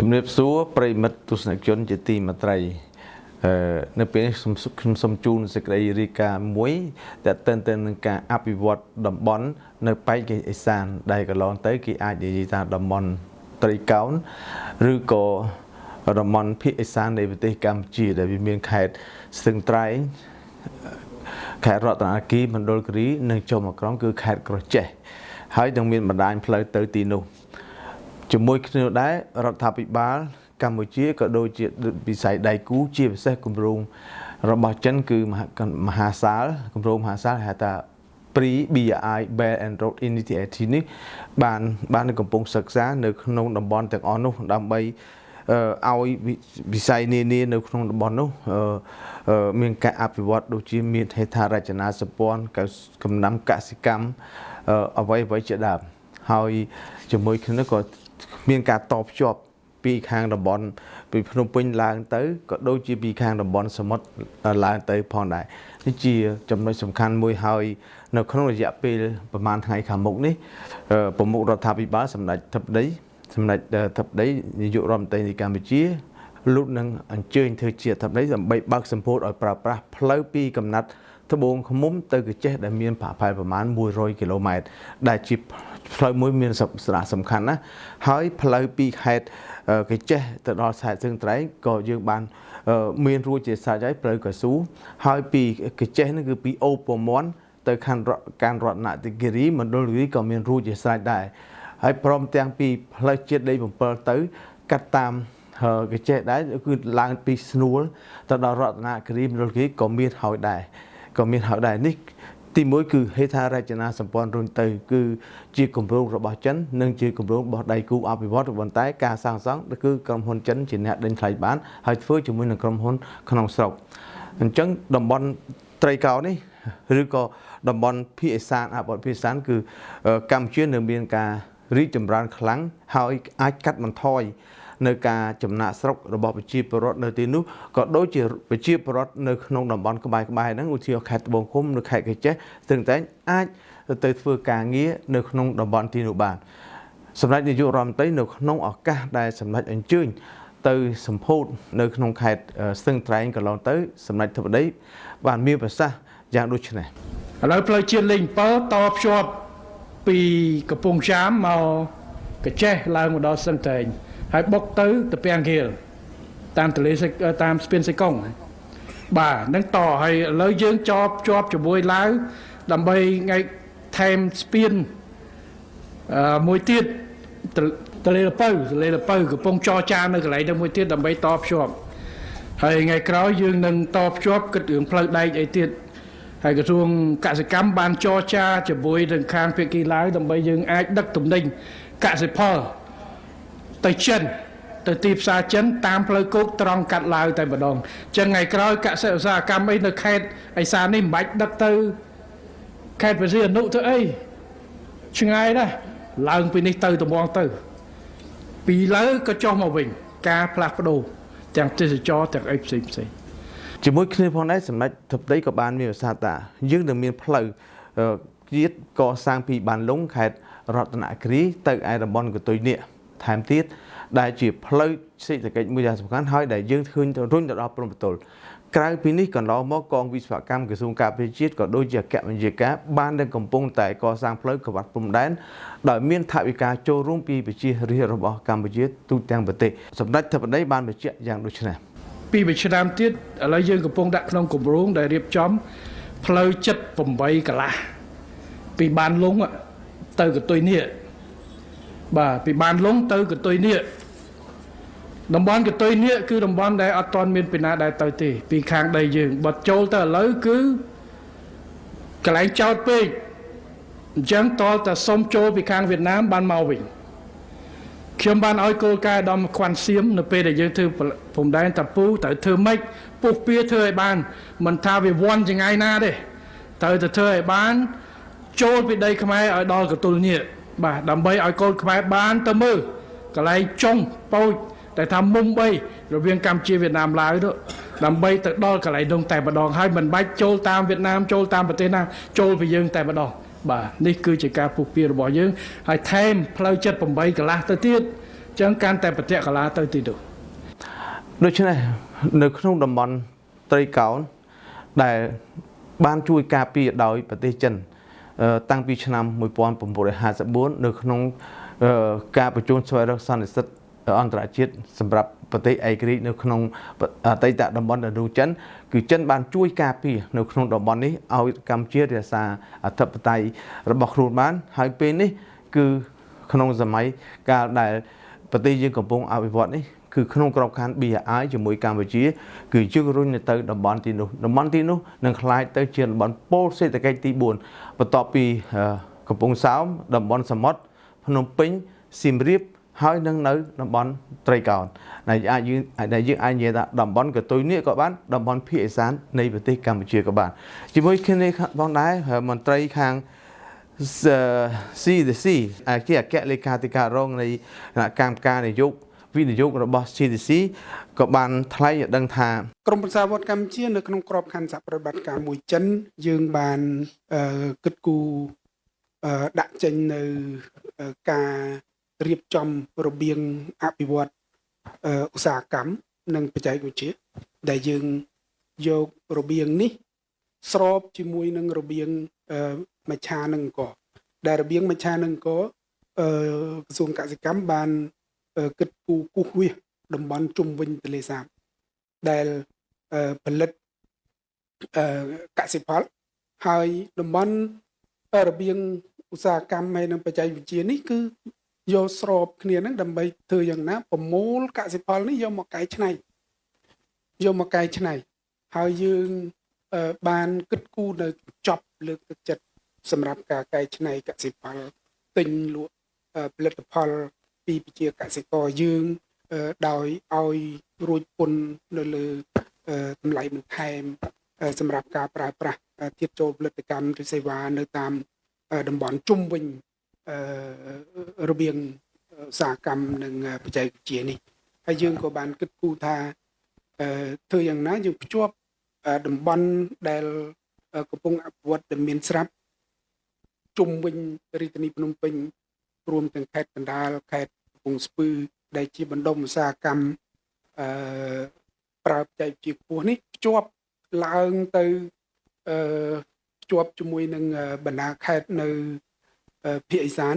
ជំរាបសួរប្រិមិត្តទស្សនិកជនជាទីមេត្រីនៅពេលនេះខ្ញុំជូនសេចក្តីរាយការណ៍មួយដែលតើតើនឹងការអភិវឌ្ឍតំបន់នៅប៉ែកអេសានដែលកន្លងទៅគេអាចនិយាយថាតំបន់ត្រីកោណឬក៏តំបន់ភាគអេសាននៃប្រទេសកម្ពុជាដែលវាមានខេត្តស្ទឹងត្រែងខេត្តរតនគិរីមណ្ឌលគិរីនិងចុងមកក្រោមគឺខេត្តក្រចេះហើយនឹងមានបណ្ដាញផ្លូវទៅទីនោះជាមួយគ្នាដែររដ្ឋាភិបាលកម្ពុជាក៏ដូចជាវិស័យដៃគូជាពិសេសគម្រោងរបស់ចិនគឺមហាសាលគម្រោងមហាសាលហៅថា BRI Belt and Road Initiative នេះបានកំពុងសិក្សានៅក្នុងតំបន់ទាំងអស់នោះដើម្បីឲ្យវិស័យនានានៅក្នុងតំបន់នោះមានការអភិវឌ្ឍដូចជាមានហេដ្ឋារចនាសម្ព័ន្ធកំណើមកសិកម្មអ្វីជាដើមហើយជាមួយគ្នាក៏មានការតភ្ជាប់ពីខាងតំបន់ពីភ្នំពេញឡើងទៅក៏ដូចជាពីខាងតំបន់សមុទ្រឡើងទៅផងដែរនេះជាចំណុចសំខាន់មួយហើយនៅក្នុងរយៈពេលប្រហែលថ្ងៃខាងមុខនេះប្រមុខរដ្ឋាភិបាលសម្ដេចធិបតីនាយករដ្ឋមន្ត្រីនៃកម្ពុជាលោកនឹងអញ្ជើញធ្វើជាធិបតីដើម្បីបើកសម្ពោធឲ្យប្រើប្រាស់ផ្លូវពីកំណាត់ត្បូងឃ្មុំទៅកញ្ចេះដែលមានប្រហែលប្រមាណ100គីឡូម៉ែត្រដែលជាផ្លូវមួយមានសារៈសំខាន់ណាស់ហើយផ្លូវពីខេត្តកញ្ចេះទៅដល់ខេត្តស្ទឹងត្រែងក៏យើងបានមានរួចជាស្រេចហើយផ្លូវកស៊ូហើយពីកញ្ចេះនេះគឺពីអូពមន់ទៅខណ្ឌរតនគិរីមណ្ឌលគិរីក៏មានរួចជាស្រេចដែរហើយព្រមទាំងពីផ្លូវជាតិដី7ទៅកាត់តាមកញ្ចេះដែរគឺឡើងពីស្នួលទៅដល់រតនគិរីមណ្ឌលគិរីក៏មានហើយដែរនេះទីមួយគឺហេដ្ឋារចនាសម្ព័ន្ធរុញទៅគឺជាគម្រោងរបស់ចិននិងជាគម្រោងរបស់ដៃគូអភិវឌ្ឍប៉ុន្តែការសាងសង់គឺក្រុមហ៊ុនចិនជាអ្នកដេញថ្លៃបានហើយធ្វើជាមួយនឹងក្រុមហ៊ុនក្នុងស្រុកអញ្ចឹងតំបន់ត្រីកោណនេះឬក៏តំបន់ភាគអេសានអភិវឌ្ឍភាគអេសានគឺកម្ពុជានៅមានការរីកចម្រើនខ្លាំងហើយអាចកាត់បន្ថយនៅការចំណាក់ស្រុករបស់ប្រជាពលរដ្ឋនៅទីនោះក៏ដូចជាប្រជាពលរដ្ឋនៅក្នុងតំបន់ក្បែរហ្នឹងឧទាហរណ៍ខេត្តត្បូងឃ្មុំឬខេត្តកញ្ចេះស្ទឹងត្រែងអាចទៅធ្វើការងារនៅក្នុងតំបន់ទីនោះបានសម្ដេចនាយករដ្ឋមន្ត្រីនៅក្នុងឱកាសដែលសម្ដេចអញ្ជើញទៅសម្ពោធនៅក្នុងខេត្តស្ទឹងត្រែងកន្លងទៅសម្ដេចធិបតីបានមានប្រសាសន៍យ៉ាងដូចនេះឥឡូវផ្លូវជាតិលេខ7តភ្ជាប់ពីកំពង់ចាមមកកញ្ចេះឡើងមកដល់ស្ទឹងត្រែងហើយបុកទៅពាំងគៀលតាមទន្លេតាមស្ពានសេកុងបាទនឹងតហើយឥឡូវយើងជាប់ជាមួយឡាវដើម្បីថ្ងៃថែមស្ពានមួយទៀតទន្លេលពៅកំពុងចរចានៅកន្លែងនោះមួយទៀតដើម្បីតភ្ជាប់ហើយថ្ងៃក្រោយយើងនឹងតភ្ជាប់គិតរឿងផ្លូវដែកអីទៀតហើយក្រសួងកសិកម្មបានចរចាជាមួយនឹងខាងភាគីឡាវដើម្បីយើងអាចដឹកទំនិញកសិផលទៅចិនទៅទីផ្សារចិនតាមផ្លូវគោកត្រង់កាត់ឡាវតែម្ដងចឹងថ្ងៃក្រោយកសិឧស្សាហកម្មអីនៅខេត្តអេសាននេះមិនបាច់ដឹកទៅខេត្តព្រះសីហនុទៅអីឆ្ងាយណាស់ឡើងពីនេះទៅត្បូងទៅពីលើក៏ចុះមកវិញការផ្លាស់ប្ដូរទាំងទេសចរទាំងអីផ្សេងជាមួយគ្នាផងដែរសម្ដេចធិបតីក៏បានមានប្រសាសន៍ថាយើងនឹងមានផ្លូវជាតិកសាងពីបានលុងខេត្តរតនគិរីទៅឯតំបន់កតុយនេះថែមទៀតដែលជាផ្លូវសេដ្ឋកិច្ចមួយយ៉ាងសំខាន់ហើយដែលយើងឃើញទៅរុញទៅដល់ព្រំប្រទល់ក្រៅពីនេះកន្លងមកកងវិស្វកម្មក្រសួងការពារជាតិក៏ដូចជាអគ្គនាយិកាបាននឹងកំពុងតែកសាងផ្លូវក្រវ៉ាត់ព្រំដែនដោយមានថវិកាចូលរួមពីប្រជារាស្ត្ររបស់កម្ពុជាទូទាំងប្រទេសសម្ដេចធិបតីបានបញ្ជាក់យ៉ាងដូចនេះពីមួយឆ្នាំទៀតឥឡូវយើងកំពុងដាក់ក្នុងគម្រោងដែលរៀបចំផ្លូវ78កន្លះពីបានលុងទៅកតុយនេះបាទពីបានលុងទៅកតុយនេះតំបន់កតុយនេះគឺតំបន់ដែលអត់ទាន់មានពីណាដែលទៅទេពីខាងដីយើងបើចូលទៅឥឡូវគឺកន្លែងចោតពេកអញ្ចឹងតលតែសុំចូលពីខាងវៀតណាមបានមកវិញខ្ញុំបានឲ្យគោលការណ៍ដល់ខ្វាន់សៀមនៅពេលដែលយើងធ្វើព្រំដែនតាពូត្រូវធ្វើម៉េចពុះពៀធ្វើឲ្យបានមិនថាវាវាន់ចង្អៃណាទេត្រូវតែធ្វើឲ្យបានចូលពីដីខ្មែរឲ្យដល់កតុលនេះបាទដើម្បីឲ្យកូនខ្មែរបានទៅមើលកន្លែងចុងពូជតែថាមុំ3រវាងកម្ពុជាវៀតណាមឡាវទៅដើម្បីទៅដល់កន្លែងនោះតែម្ដងហើយមិនបាច់ចូលតាមវៀតណាមចូលតាមប្រទេសណាចូលពីយើងតែម្ដង បាទនេះគឺជាការពុះពៀរបស់យើងហើយថែមផ្លូវ78កន្លះទៅទៀត ចឹងកាន់តែប្រតិកលាទៅទីនោះ ដូច្នេះនៅក្នុងតំបន់ត្រីកោណដែលបានជួយការពារដោយប្រទេសចិនតាំងពីឆ្នាំ1954នៅក្នុងការប្រជុំស្វែងរកសន្តិសិទ្ធិអន្តរជាតិសម្រាប់ប្រទេសឯករាជ្យនៅក្នុងអតីតតំបន់ឥណ្ឌូចិនគឺចិនបានជួយការពារនៅក្នុងតំបន់នេះឲ្យកម្ពុជារក្សាអធិបតេយ្យរបស់ខ្លួនបានហើយពេលនេះគឺក្នុងសម័យកាលដែលប្រទេសយើងកំពុងអភិវឌ្ឍនេះគឺក្នុងក្របខ័ណ្ឌ BRI ជាមួយកម្ពុជាគឺយើងរុញទៅតំបន់ទីនោះនឹងក្លាយទៅជាតំបន់ពោលសេដ្ឋកិច្ចទី4បន្ទាប់ពីកំពង់សោមតំបន់សមុទ្រភ្នំពេញសៀមរាបហើយនឹងនៅតំបន់ត្រីកោណដែលយើងអាចនិយាយថាតំបន់កតុយនេះក៏បានតំបន់ភាគឦសាននៃប្រទេសកម្ពុជាក៏បានជាមួយគ្នាផងដែរមន្ត្រីខាង CDC ជាអគ្គលេខាធិការរងនៃគណៈកម្មការនយោបាយវិនិយោគរបស់ CDC ក៏បានថ្លែងឲ្យដឹងថាក្រមប្រសាវត្តកម្ពុជានៅក្នុងក្របខ័ណ្ឌសហប្រតិបត្តិការមួយចិនយើងបានគិតគូរដាក់ចេញនៅការរៀបចំរបៀងអភិវឌ្ឍឧស្សាហកម្មនិងបច្ចេកវិទ្យាដែលយើងយករបៀងនេះស្របជាមួយនឹងរបៀងមច្ឆានិងអង្គរដែលរបៀងមច្ឆានិងអង្គរក្រសួងកសិកម្មបានគិតគូរគូសវាសតំបន់ជុំវិញទន្លេសាបដែលផលិតកសិផលហើយតំបន់របៀងឧស្សាហកម្មហើយនិងបច្ចេកវិទ្យានេះគឺយកស្របគ្នានឹងដើម្បីធ្វើយ៉ាងណាប្រមូលកសិផលនេះយកមកកែច្នៃហើយយើងបានគិតគូរនៅចប់លើកទឹកចិត្តសម្រាប់ការកែច្នៃកសិផលទិញលក់ផលិតផលពីប្រជាកសិករយើងដោយឲ្យរួចពន្ធនៅលើតម្លៃបន្ថែមសម្រាប់ការប្រើប្រាស់ធាតុចូលផលិតកម្មឬសេវានៅតាមតំបន់ជុំវិញរបៀងឧស្សាហកម្មនិងបច្ចេកវិទ្យានេះហើយយើងក៏បានគិតគូរថាធ្វើយ៉ាងណាយើងភ្ជាប់តំបន់ដែលកំពុងអភិវឌ្ឍដែលមានស្រាប់ជុំវិញរាជធានីភ្នំពេញរួមទាំងខេត្តកណ្ដាលខេត្តកំពង់ស្ពឺដែលជាបណ្ដុំឧស្សាហកម្មប្រើបច្ចេកវិទ្យាខ្ពស់នេះភ្ជាប់ឡើងទៅភ្ជាប់ជាមួយនឹងបណ្ដាខេត្តនៅភាគឦសាន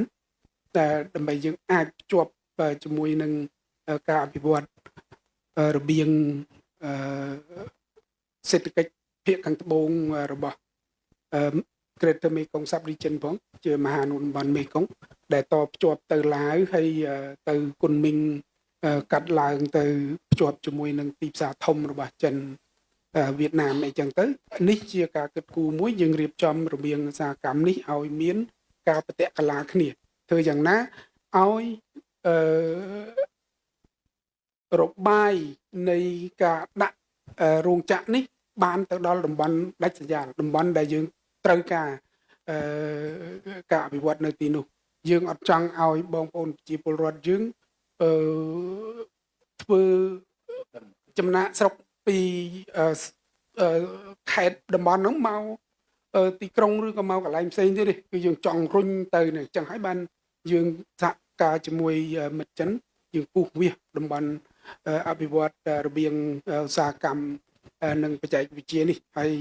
តែដើម្បីយើងអាចភ្ជាប់ជាមួយនឹងការអភិវឌ្ឍរបៀងសេដ្ឋកិច្ចភាគខាងត្បូងរបស់Greater Mekong Sub Region ផងជាមហានគរតំបន់មេគង្គដែលតភ្ជាប់ទៅឡាវហើយទៅគុនមីងកាត់ឡើងទៅភ្ជាប់ជាមួយនឹងទីផ្សារធំរបស់ចិនវៀតណាមអីចឹងទៅនេះជាការគិតគូរមួយយើងរៀបចំរបៀងឧស្សាហកម្មនេះឲ្យមានការប្រតិកលាគ្នាធ្វើយ៉ាងណាឲ្យរបាយនៃការដាក់រោងចក្រនេះបានទៅដល់តំបន់ដាច់ស្រយាលតំបន់ដែលយើងត្រូវការអភិវឌ្ឍនៅទីនោះយើងអត់ចង់ឲ្យបងប្អូនប្រជាពលរដ្ឋយើងធ្វើចំណាក់ស្រុកពីខេត្តតំបន់ហ្នឹងមកទីក្រុងឬក៏មកកន្លែងផ្សេងទៀតទេគឺយើងចង់រុញទៅអញ្ចឹងហើយបានយើងសហការជាមួយមិត្តចិនយើងគូសវាសតំបន់អភិវឌ្ឍរបៀងឧស្សាហកម្មនិងបច្ចេកវិទ្យានេះហើយ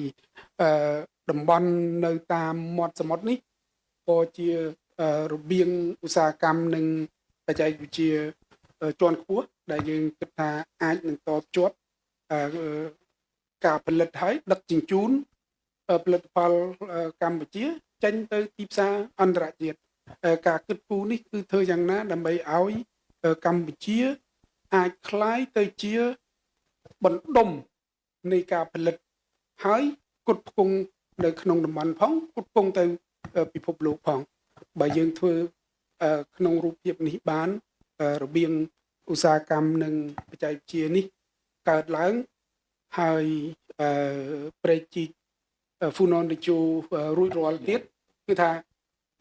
តំបន់នៅតាមមាត់សមុទ្រនេះក៏ជារបៀងឧស្សាហកម្មនិងបច្ចេកវិទ្យាជាន់ខ្ពស់ដែលយើងគិតថាអាចនឹងតភ្ជាប់ការផលិតហើយដឹកជញ្ជូនផលិតផលកម្ពុជាចេញទៅទីផ្សារអន្តរជាតិការគិតគូរនេះគឺធ្វើយ៉ាងណាដើម្បីឲ្យកម្ពុជាអាចคล้ายទៅជាបណ្ដុំនៃការផលិតហើយគុតផ្គង់នៅក្នុងតំបន់ផងគុតផ្គង់ទៅពិភពលោកផងបើយើងធ្វើក្នុងរូបភាពនេះបានរបៀងឧស្សាហកម្មនិងបច្ចេកវិទ្យានេះកើតឡើងហើយប្រេកជីកហ្វូណនតេជូរួចរាល់ទៀតគឺថា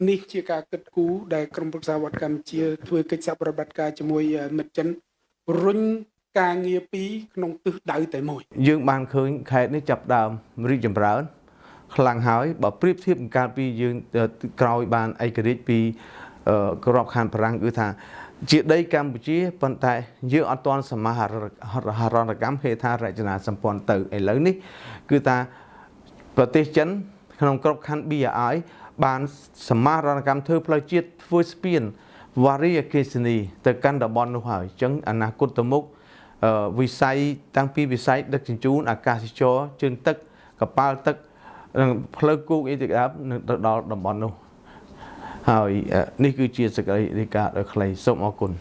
នេះជាការគិតគូរដែលក្រមប្រឹក្សាវត្តកម្ពុជាធ្វើកិច្ចសហប្រតិបត្តិការជាមួយមិត្តចិនរុញការងារពីរក្នុងទិសដៅតែមួយយើងបានឃើញខេត្តនេះចាប់ដើមរីកចម្រើនខ្លាំងហើយបើប្រៀបធៀបនឹងកាលពីយើងក្រោយបានឯករាជ្យពីក្របខ័ណ្ឌបារាំងគឺថា ជាដីកម្ពុជាប៉ុន្តែយើងអត់ទាន់សមាហរណកម្មហេដ្ឋារចនាសម្ព័ន្ធទៅឥឡូវនេះគឺថាប្រទេសចិនក្នុងក្របខ័ណ្ឌ BRI បានសមាហរណកម្មធ្វើផ្លូវជាតិធ្វើស្ពានវ៉ារីអគ្គិសនីទៅកាន់តំបន់នោះហើយអញ្ចឹងអនាគតទៅមុខវិស័យតាំងពីវិស័យដឹកជញ្ជូនអាកាសចរជើងទឹកកប៉ាល់ទឹកនិងផ្លូវគោកអីទៅដល់នឹងទៅដល់តំបន់នោះហើយនេះគឺជាសេចក្តីរាយការណ៍ដ៏ខ្លីសូមអរគុណ